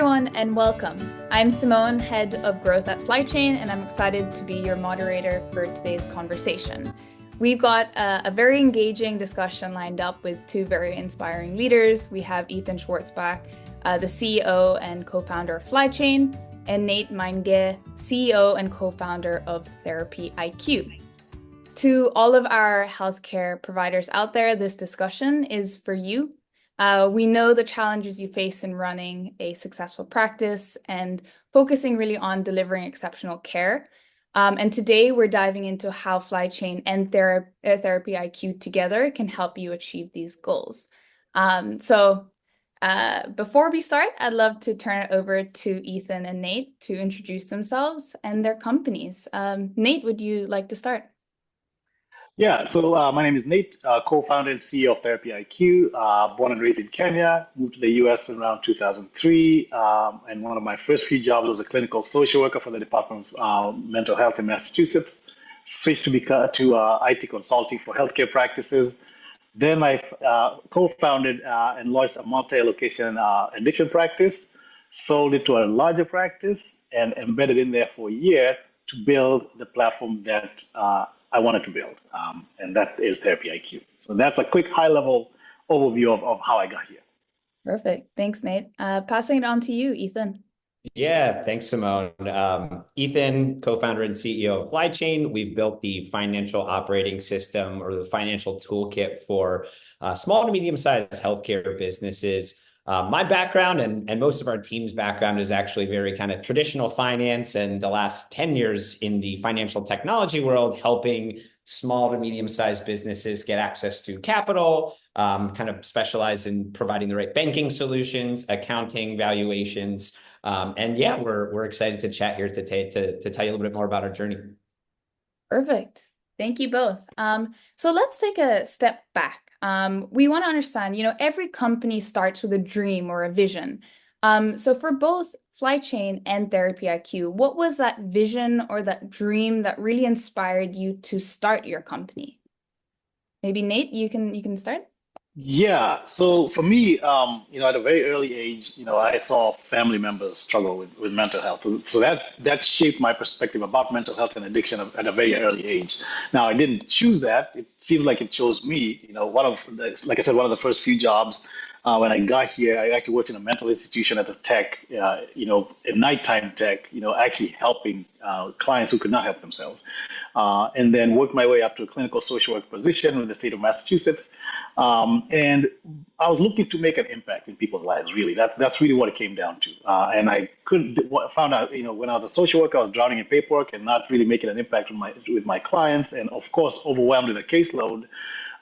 everyone, and welcome. I'm Simone, Head of Growth at Flychain, and I'm excited to be your moderator for today's conversation. We've got a very engaging discussion lined up with two very inspiring leaders. We have Ethan Schwarzbach, the CEO and co-founder of Flychain, and Nate Maingi, CEO and co-founder of TherapyIQ. To all of our healthcare providers out there, this discussion is for you. We know the challenges you face in running a successful practice and focusing really on delivering exceptional care. And today we're diving into how Flychain and TherapyIQ together can help you achieve these goals. Before we start, I'd love to turn it over to Ethan and Nate to introduce themselves and their companies. Nate, would you like to start? Yeah, so my name is Nate, co-founder and CEO of TherapyIQ, born and raised in Kenya, moved to the US in around 2003, and one of my first few jobs was a clinical social worker for the Department of Mental Health in Massachusetts, switched to IT consulting for healthcare practices. Then I co-founded and launched a multi-location addiction practice, sold it to a larger practice, and embedded in there for a year to build the platform that I wanted to build, and that is TherapyIQ. So that's a quick high-level overview of how I got here. Perfect. Thanks, Nate. Passing it on to you, Ethan. Yeah, thanks, Simone. Ethan, co-founder and CEO of Flychain. We've built the financial operating system or the financial toolkit for small to medium-sized healthcare businesses. My background and most of our team's background is actually very kind of traditional finance, and the last 10 years in the financial technology world, helping small to medium-sized businesses get access to capital, kind of specialize in providing the right banking solutions, accounting, valuations. And yeah, we're excited to chat here to tell you a little bit more about our journey. Perfect. Thank you both. So let's take a step back. We want to understand, every company starts with a dream or a vision. So for both Flychain and TherapyIQ, what was that vision or that dream that really inspired you to start your company? Maybe Nate, you can start. Yeah, so for me, at a very early age, I saw family members struggle with mental health. So that shaped my perspective about mental health and addiction at a very early age. Now, I didn't choose that. It seems like it chose me. Like I said, one of the first few jobs when I got here, I actually worked in a mental institution as a tech, a nighttime tech, actually helping clients who could not help themselves. And then worked my way up to a clinical social work position with the state of Massachusetts. And I was looking to make an impact in people's lives, really. That's really what it came down to. And I found out, when I was a social worker, I was drowning in paperwork and not really making an impact with my clients, and of course, overwhelmed with a caseload.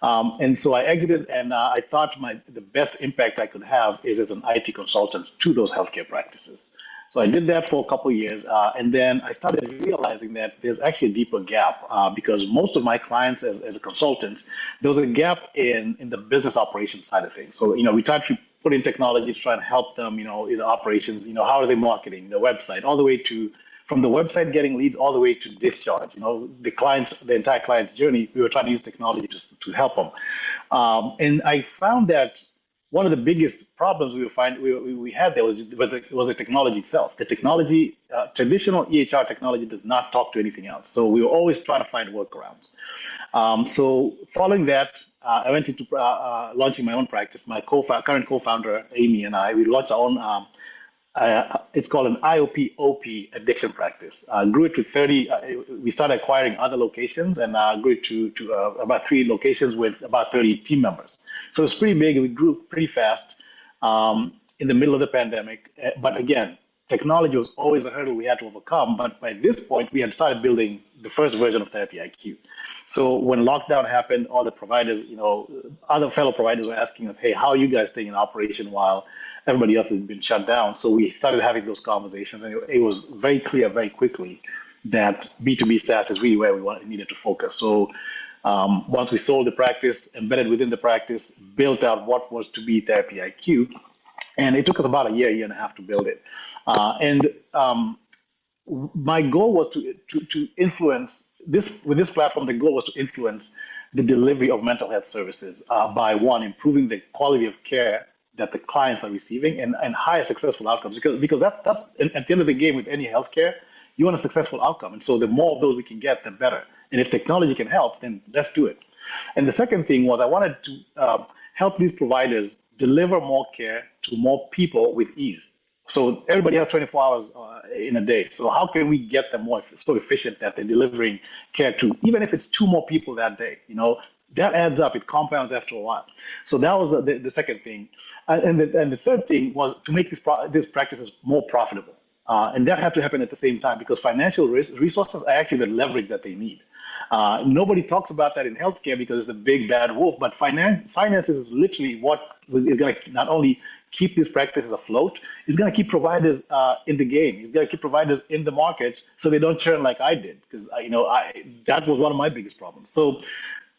And so I exited, and I thought the best impact I could have is as an IT consultant to those healthcare practices. So I did that for a couple of years, and then I started realizing that there's actually a deeper gap because most of my clients, as a consultant, there was a gap in the business operations side of things. So we tried to put in technology to try and help them, in the operations. How are they marketing the website, all the way to from the website getting leads all the way to discharge. The entire client's journey. We were trying to use technology to help them, and I found that one of the biggest problems we had there was the technology itself. The technology, traditional EHR technology, does not talk to anything else. So we were always trying to find workarounds. So following that, I went into launching my own practice. My current co-founder, Amy, and I, we launched our own. It's called an IOP-OP addiction practice. Grew it to 30. We started acquiring other locations and grew it to about 3 locations with about 30 team members. So it's pretty big. We grew pretty fast in the middle of the pandemic. But again, technology was always a hurdle we had to overcome. But by this point, we had started building the first version of TherapyIQ. So when lockdown happened, all the providers, other fellow providers were asking us, hey, how are you guys staying in operation while everybody else has been shut down? So we started having those conversations, and it was very clear very quickly that B2B SaaS is really where we needed to focus. So once we sold the practice, embedded within the practice, built out what was to be TherapyIQ, and it took us about a year and a half to build it. My goal was to influence this with this platform. The goal was to influence the delivery of mental health services by, one, improving the quality of care that the clients are receiving and higher successful outcomes because that's at the end of the game with any healthcare, you want a successful outcome. And so the more of those we can get, the better. And if technology can help, then let's do it. And the second thing was I wanted to help these providers deliver more care to more people with ease. So everybody has 24 hours in a day. So how can we get them more so efficient that they're delivering care to, even if it's two more people that day, that adds up. It compounds after a while. So that was the second thing. And the third thing was to make these practices more profitable. And that had to happen at the same time because financial resources are actually the leverage that they need. Nobody talks about that in healthcare because it's the big bad wolf, but finances is literally what is going to not only keep these practices afloat, it's going to keep providers in the game. It's going to keep providers in the market so they don't churn like I did because that was one of my biggest problems. So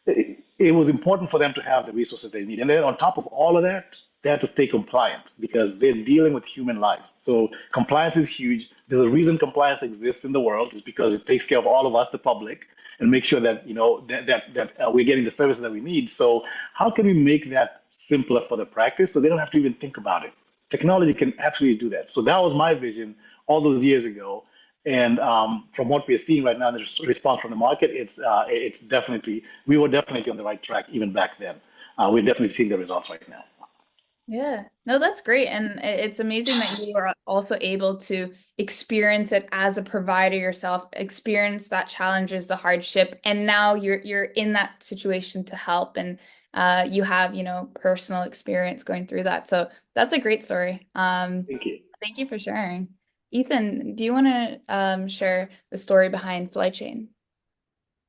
it was important for them to have the resources they need. And then on top of all of that, they have to stay compliant because they're dealing with human lives. So compliance is huge. There's a reason compliance exists in the world is because it takes care of all of us, the public, and make sure that we're getting the services that we need. So how can we make that simpler for the practice so they don't have to even think about it? Technology can absolutely do that. So that was my vision all those years ago. And from what we're seeing right now, the response from the market, it's definitely, we were definitely on the right track even back then. We're definitely seeing the results right now. Yeah, no, that's great. And it's amazing that you are also able to experience it as a provider yourself, experience that challenges, the hardship, and now you're in that situation to help and you have, personal experience going through that. So that's a great story. Thank you. Thank you for sharing. Ethan, do you want to share the story behind Flychain?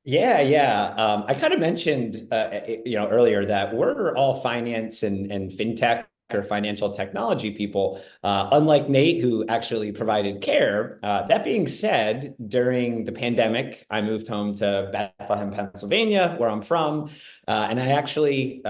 Yeah. I kind of mentioned, earlier that we're all finance and fintech or financial technology people, unlike Nate, who actually provided care. That being said, during the pandemic, I moved home to Bethlehem, Pennsylvania, where I'm from, and I actually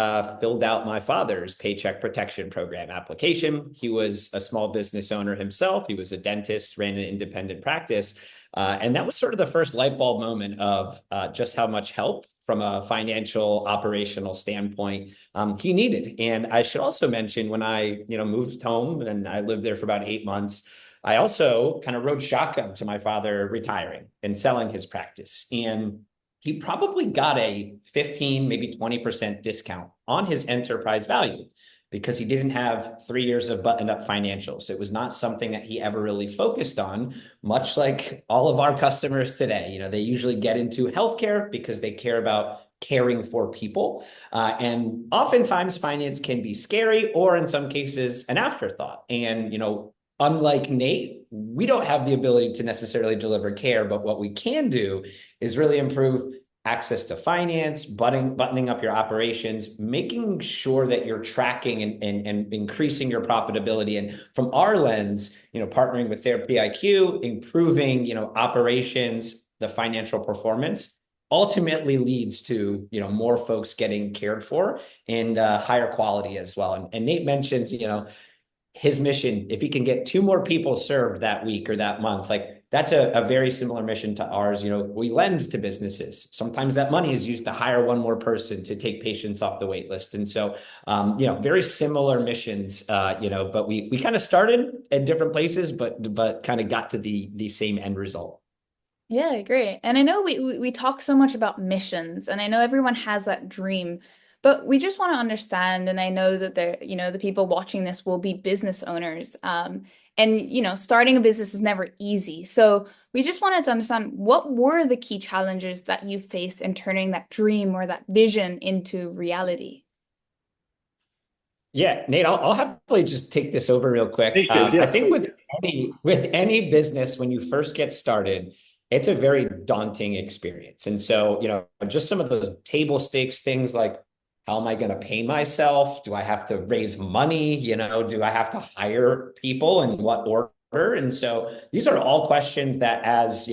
filled out my father's Paycheck Protection Program application. He was a small business owner himself. He was a dentist, ran an independent practice. And that was sort of the first light bulb moment of just how much help from a financial operational standpoint he needed. And I should also mention when I moved home and I lived there for about 8 months, I also kind of rode shotgun to my father retiring and selling his practice. And he probably got a 15, maybe 20% discount on his enterprise value, because he didn't have 3 years of buttoned up financials. It was not something that he ever really focused on, much like all of our customers today. They usually get into healthcare because they care about caring for people. And oftentimes finance can be scary or in some cases an afterthought. And, unlike Nate, we don't have the ability to necessarily deliver care, but what we can do is really improve access to finance, buttoning up your operations, making sure that you're tracking and increasing your profitability. And from our lens, partnering with TherapyIQ, improving, operations, the financial performance ultimately leads to, more folks getting cared for and higher quality as well. And Nate mentions, his mission, if he can get 2 more people served that week or that month, like that's a very similar mission to ours. We lend to businesses. Sometimes that money is used to hire 1 more person to take patients off the wait list. And so, very similar missions, but we kind of started at different places, but kind of got to the same end result. Yeah, great. And I know we talk so much about missions, and I know everyone has that dream, but we just want to understand, and I know that the people watching this will be business owners. And starting a business is never easy. So we just wanted to understand, what were the key challenges that you faced in turning that dream or that vision into reality? Yeah, Nate, I'll happily just take this over real quick. Yes, I think please. with any business, when you first get started, it's a very daunting experience. And so, just some of those table stakes things like, how am I going to pay myself? Do I have to raise money? Do I have to hire people, and what order? And so these are all questions that as,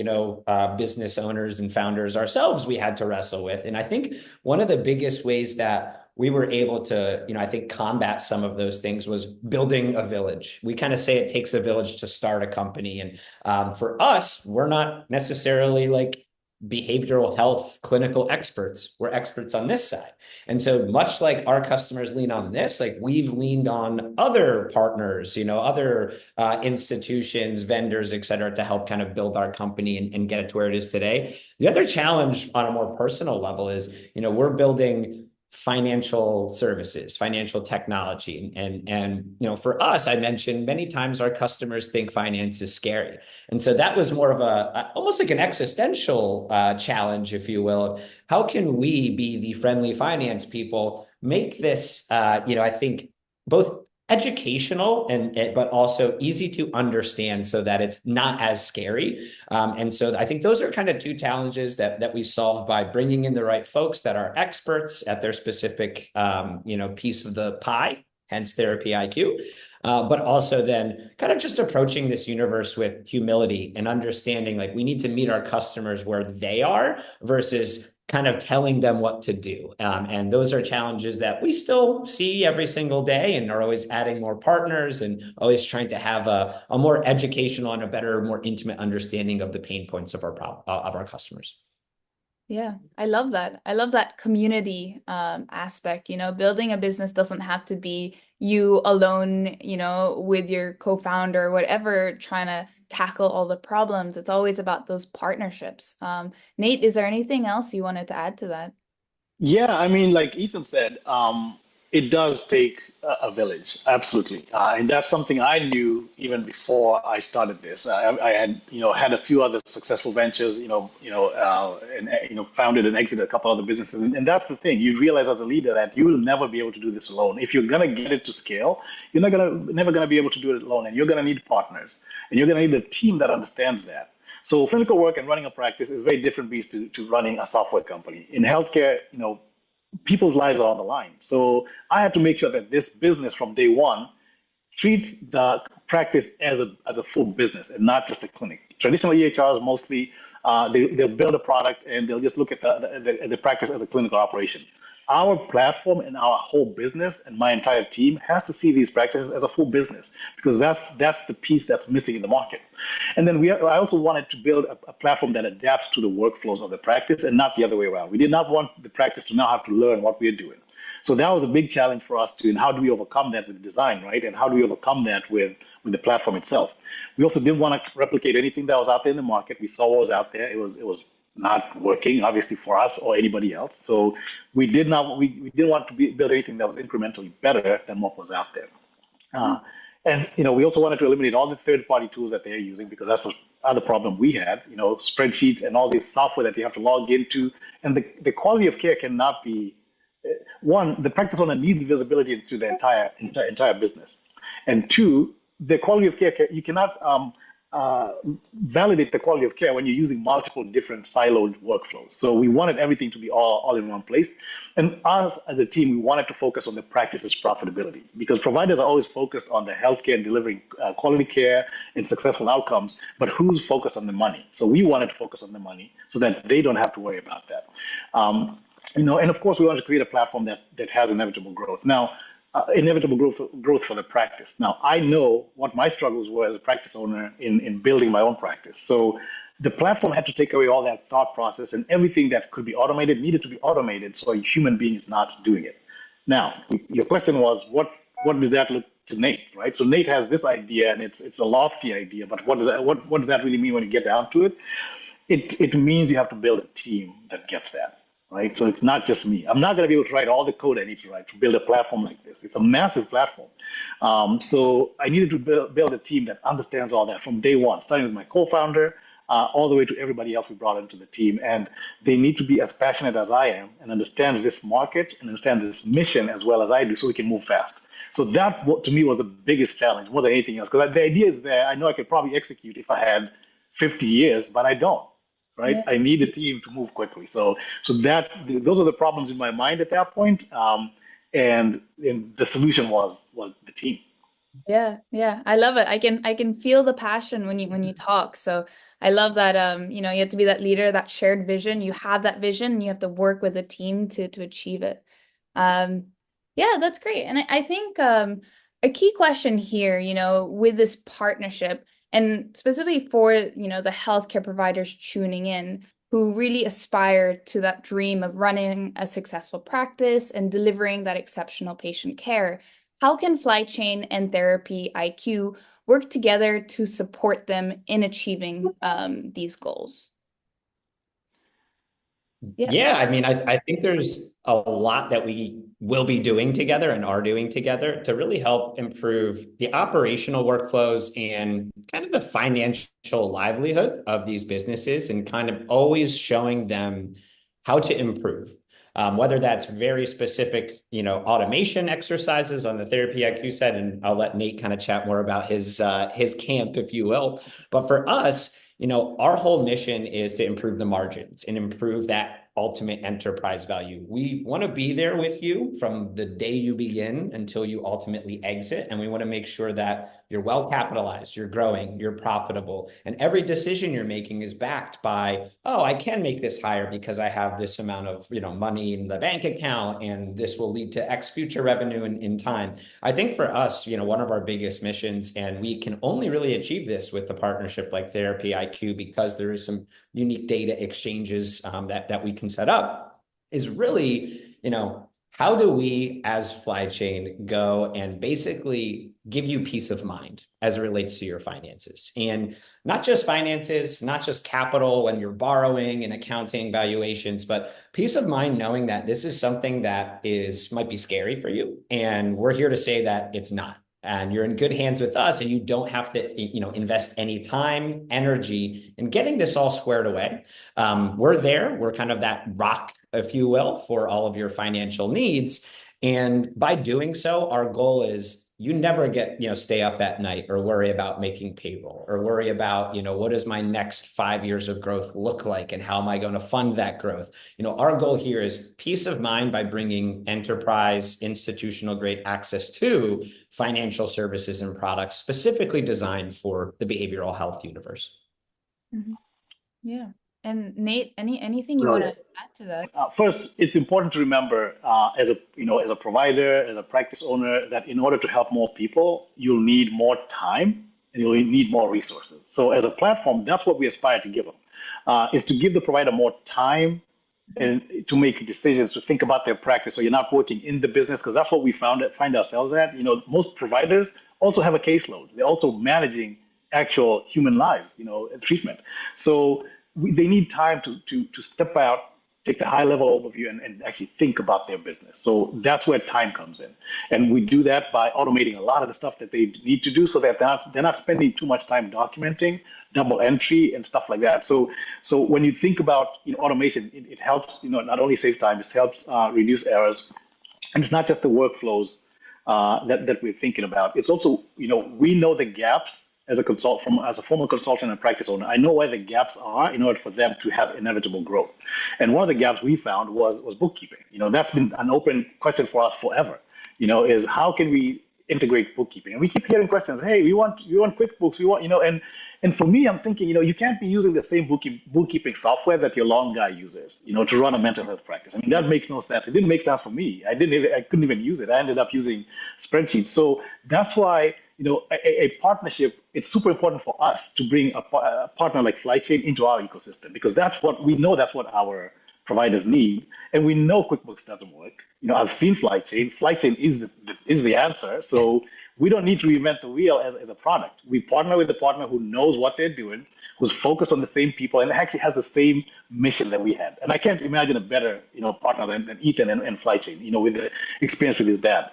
business owners and founders ourselves, we had to wrestle with. And I think one of the biggest ways that we were able to, I think, combat some of those things was building a village. We kind of say it takes a village to start a company. And for us, we're not necessarily like behavioral health clinical experts. We're experts on this side. And so much like our customers lean on this, like we've leaned on other partners, other institutions, vendors, et cetera, to help kind of build our company and get it to where it is today. The other challenge on a more personal level is, we're building financial services, financial technology. And for us, I mentioned many times our customers think finance is scary. And so that was more of almost like an existential challenge, if you will. How can we be the friendly finance people, make this, I think both educational but also easy to understand so that it's not as scary. And so I think those are kind of two challenges that we solve by bringing in the right folks that are experts at their specific, piece of the pie, hence TherapyIQ. But also then kind of just approaching this universe with humility and understanding, like we need to meet our customers where they are versus kind of telling them what to do. And those are challenges that we still see every single day and are always adding more partners and always trying to have a more educational and a better, more intimate understanding of the pain points of our customers. Yeah, I love that. I love that community aspect. Building a business doesn't have to be you alone, with your co-founder or whatever, trying to tackle all the problems. It's always about those partnerships. Nate, is there anything else you wanted to add to that? Yeah, I mean, like Ethan said, it does take a village, absolutely, and that's something I knew even before I started this. I had, had a few other successful ventures, and founded and exited a couple other businesses, and that's the thing. You realize as a leader that you will never be able to do this alone. If you're gonna get it to scale, you're never gonna be able to do it alone, and you're gonna need partners, and you're gonna need a team that understands that. So clinical work and running a practice is very different beast to running a software company. In healthcare, people's lives are on the line. So I had to make sure that this business from day one treats the practice as a full business and not just a clinic. Traditional EHRs mostly, they'll build a product and they'll just look at the practice as a clinical operation. Our platform and our whole business and my entire team has to see these practices as a full business because that's the piece that's missing in the market. And then I also wanted to build a platform that adapts to the workflows of the practice and not the other way around. We did not want the practice to now have to learn what we're doing. So that was a big challenge for us too. And how do we overcome that with design, right? And how do we overcome that with the platform itself? We also didn't want to replicate anything that was out there in the market. We saw what was out there. It was not working, obviously, for us or anybody else. So we didn't want to build anything that was incrementally better than what was out there. And we also wanted to eliminate all the third-party tools that they're using because that's the other problem we had. Spreadsheets and all this software that you have to log into, and the quality of care cannot be one. The practice owner needs visibility into the entire business, and two, the quality of care you cannot validate the quality of care when you're using multiple different siloed workflows. So we wanted everything to be all in one place. And us as a team, we wanted to focus on the practice's profitability because providers are always focused on the healthcare and delivering quality care and successful outcomes, but who's focused on the money? So we wanted to focus on the money so that they don't have to worry about that. And of course, we wanted to create a platform that has inevitable growth. Now, inevitable growth for the practice. Now, I know what my struggles were as a practice owner in building my own practice. So the platform had to take away all that thought process, and everything that could be automated needed to be automated so a human being is not doing it. Now, your question was, what does that look to Nate, right? So Nate has this idea, and it's a lofty idea, but what does that really mean when you get down to it? It means you have to build a team that gets that. Right, so it's not just me. I'm not going to be able to write all the code I need to write to build a platform like this. It's a massive platform. So I needed to build a team that understands all that from day one, starting with my co-founder, all the way to everybody else we brought into the team. And they need to be as passionate as I am and understands this market and understand this mission as well as I do so we can move fast. So that, to me, was the biggest challenge more than anything else. Because the idea is there. I know I could probably execute if I had 50 years, but I don't. Right, yeah. I need a team to move quickly. So those are the problems in my mind at that point. And the solution was the team. Yeah, I love it. I can feel the passion when you talk. So I love that. You have to be that leader, that shared vision. You have that vision, and you have to work with a team to achieve it. Yeah, that's great. And I think a key question here, with this partnership. And specifically for, the healthcare providers tuning in, who really aspire to that dream of running a successful practice and delivering that exceptional patient care. How can Flychain and TherapyIQ work together to support them in achieving these goals? Yeah, I mean, I think there's a lot that we will be doing together and are doing together to really help improve the operational workflows and kind of the financial livelihood of these businesses, and kind of always showing them how to improve. Whether that's very specific, automation exercises on the TherapyIQ side, and I'll let Nate kind of chat more about his camp, if you will. But for us, our whole mission is to improve the margins and improve that ultimate enterprise value. We want to be there with you from the day you begin until you ultimately exit. And we want to make sure that you're well capitalized, you're growing, you're profitable, and every decision you're making is backed by, oh, I can make this higher because I have this amount of money in the bank account, and this will lead to X future revenue in time. I think for us, one of our biggest missions, and we can only really achieve this with a partnership like TherapyIQ, because there is some unique data exchanges that we can set up, is really, how do we as Flychain go and basically give you peace of mind as it relates to your finances? And not just finances, not just capital when you're borrowing and accounting valuations, but peace of mind knowing that this is something that might be scary for you. And we're here to say that it's not. And you're in good hands with us, and you don't have to, invest any time, energy in getting this all squared away. We're there. We're kind of that rock, if you will, for all of your financial needs. And by doing so, our goal is you never stay up at night or worry about making payroll or worry about, what does my next 5 years of growth look like and how am I going to fund that growth? Our goal here is peace of mind by bringing enterprise institutional grade access to financial services and products specifically designed for the behavioral health universe. Mm-hmm. Yeah. And Nate, anything you want to add to that? First, it's important to remember, as a provider, as a practice owner, that in order to help more people, you'll need more time and you'll need more resources. So, as a platform, that's what we aspire to give them: is to give the provider more time and to make decisions, to think about their practice. So you're not working in the business, because that's what we find ourselves at. Most providers also have a caseload. They're also managing actual human lives, treatment. So they need time to step out, take the high level overview, and actually think about their business. So that's where time comes in. And we do that by automating a lot of the stuff that they need to do, so that they're not spending too much time documenting, double entry and stuff like that. So when you think about automation, it helps not only save time, it helps reduce errors. And it's not just the workflows that we're thinking about. It's also, we know the gaps as a former consultant and practice owner. I know where the gaps are in order for them to have inevitable growth. And one of the gaps we found was bookkeeping. That's been an open question for us forever. Is how can we integrate bookkeeping? And we keep hearing questions. Hey, we want QuickBooks. We want, and for me, I'm thinking, you can't be using the same bookkeeping software that your lawn guy uses, to run a mental health practice. I mean, that makes no sense. It didn't make sense for me. I couldn't even use it. I ended up using spreadsheets. So that's why, a partnership, it's super important for us to bring a partner like Flychain into our ecosystem, because that's what our providers need. And we know QuickBooks doesn't work. I've seen Flychain. Flychain is the answer. So we don't need to reinvent the wheel as a product. We partner with a partner who knows what they're doing, who's focused on the same people, and actually has the same mission that we had. And I can't imagine a better, partner than Ethan and Flychain, with the experience with his dad.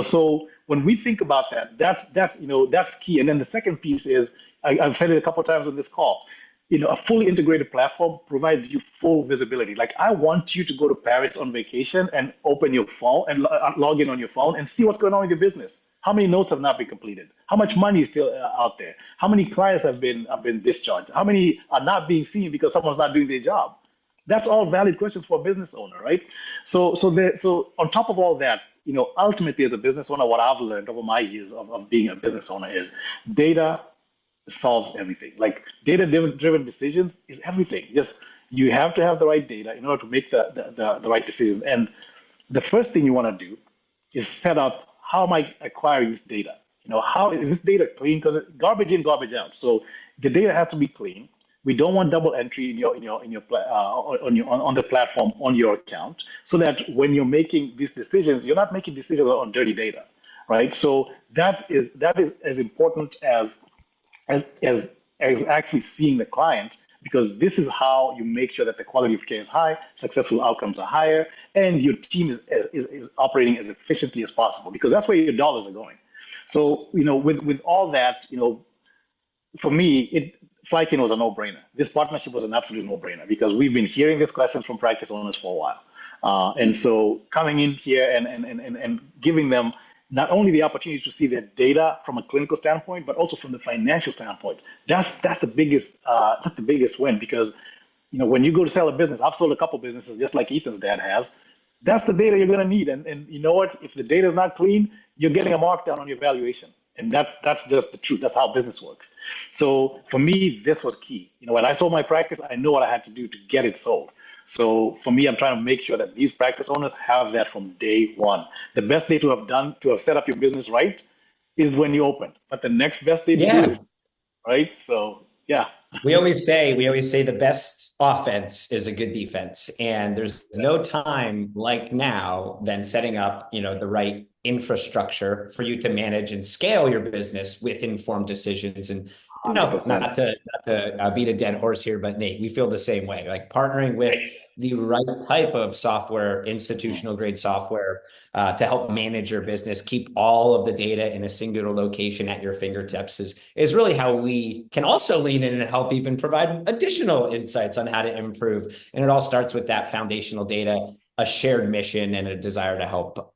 So when we think about that, that's key. And then the second piece is, I've said it a couple of times on this call, a fully integrated platform provides you full visibility. Like, I want you to go to Paris on vacation and open your phone and log in on your phone and see what's going on with your business. How many notes have not been completed? How much money is still out there? How many clients have been discharged? How many are not being seen because someone's not doing their job? That's all valid questions for a business owner, right? So on top of all that, ultimately as a business owner, what I've learned over my years of being a business owner is data solves everything. Like, data-driven decisions is everything. Just, you have to have the right data in order to make the right decisions. And the first thing you want to do is set up, how am I acquiring this data? How is this data clean? Because garbage in, garbage out. So the data has to be clean. We don't want double entry on the platform on your account, so that when you're making these decisions, you're not making decisions on dirty data, right? So that is as important as as as actually seeing the client, because this is how you make sure that the quality of care is high, successful outcomes are higher, and your team is operating as efficiently as possible, because that's where your dollars are going. So, with all that, for me, Flychain was a no-brainer. This partnership was an absolute no-brainer, because we've been hearing this question from practice owners for a while. And so coming in here and giving them not only the opportunity to see their data from a clinical standpoint, but also from the financial standpoint, that's the biggest win. Because when you go to sell a business, I've sold a couple businesses just like Ethan's dad has. That's the data you're going to need, and you know what? If the data is not clean, you're getting a markdown on your valuation, and that's just the truth. That's how business works. So for me, this was key. When I sold my practice, I know what I had to do to get it sold. So for me, I'm trying to make sure that these practice owners have that from day one. The best day to have set up your business right is when you open, but the next best day to do is right. So yeah. We always say the best offense is a good defense, and there's no time like now than setting up, the right infrastructure for you to manage and scale your business with informed decisions. And not to beat a dead horse here, but Nate, we feel the same way. Like partnering with the right type of software, institutional grade software, to help manage your business, keep all of the data in a singular location at your fingertips is really how we can also lean in and help even provide additional insights on how to improve. And it all starts with that foundational data, a shared mission, and a desire to help,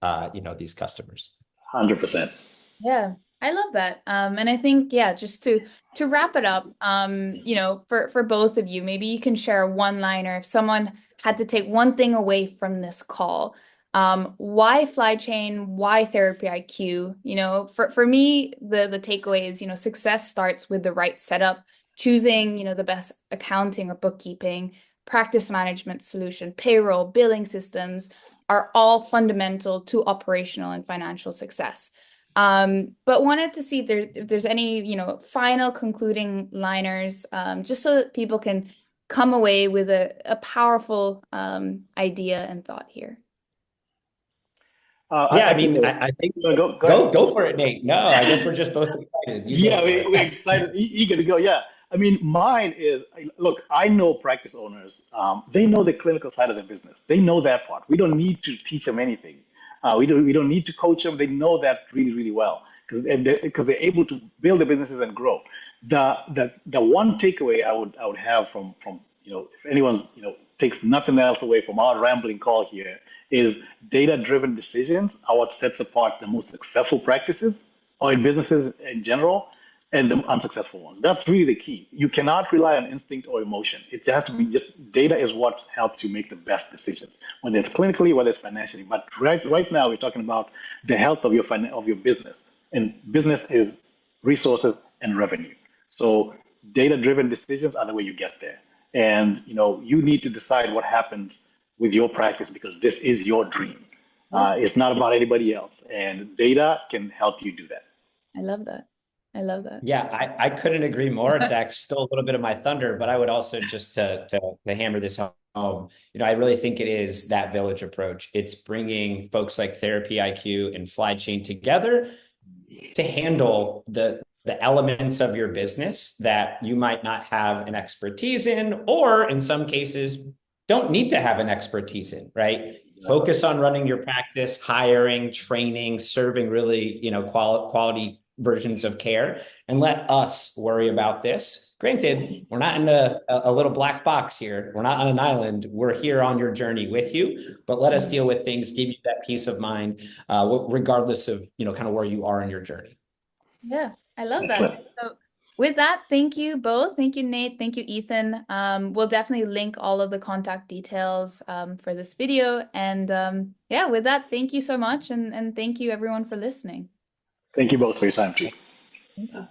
these customers. 100%. Yeah. I love that. And I think, just to wrap it up, for both of you, maybe you can share a one-liner. If someone had to take one thing away from this call, why Flychain, why TherapyIQ? For me, the takeaway is, success starts with the right setup, choosing, the best accounting or bookkeeping, practice management solution, payroll, billing systems are all fundamental to operational and financial success. But wanted to see if there's any, final concluding liners, just so that people can come away with a powerful idea and thought here. I think go for it, Nate. No, I guess we're just both excited. We're excited, eager to go. Yeah. Mine is, look, I know practice owners, they know the clinical side of their business. They know that part. We don't need to teach them anything. We don't need to coach them. They know that really, really well, because they're able to build their businesses and grow. The one takeaway I would have from if anyone takes nothing else away from our rambling call here, is data-driven decisions are what sets apart the most successful practices or in businesses in general, and the unsuccessful ones. That's really the key. You cannot rely on instinct or emotion. It has to be just data is what helps you make the best decisions, whether it's clinically, whether it's financially. But right now, we're talking about the health of your business, and business is resources and revenue. So data-driven decisions are the way you get there. And you need to decide what happens with your practice, because this is your dream. It's not about anybody else, and data can help you do that. I love that. Yeah, I couldn't agree more. It's actually still a little bit of my thunder, but I would also just to hammer this home, I really think it is that village approach. It's bringing folks like TherapyIQ and Flychain together to handle the elements of your business that you might not have an expertise in, or in some cases don't need to have an expertise in, right? Focus on running your practice, hiring, training, serving really, quality versions of care, and let us worry about this. Granted, we're not in a little black box here. We're not on an island. We're here on your journey with you, but let us deal with things, give you that peace of mind, regardless of, kind of where you are in your journey. Yeah, I love that. So with that, thank you both. Thank you, Nate. Thank you, Ethan. We'll definitely link all of the contact details for this video. And with that, thank you so much. And thank you everyone for listening. Thank you both for your time too. Thank you.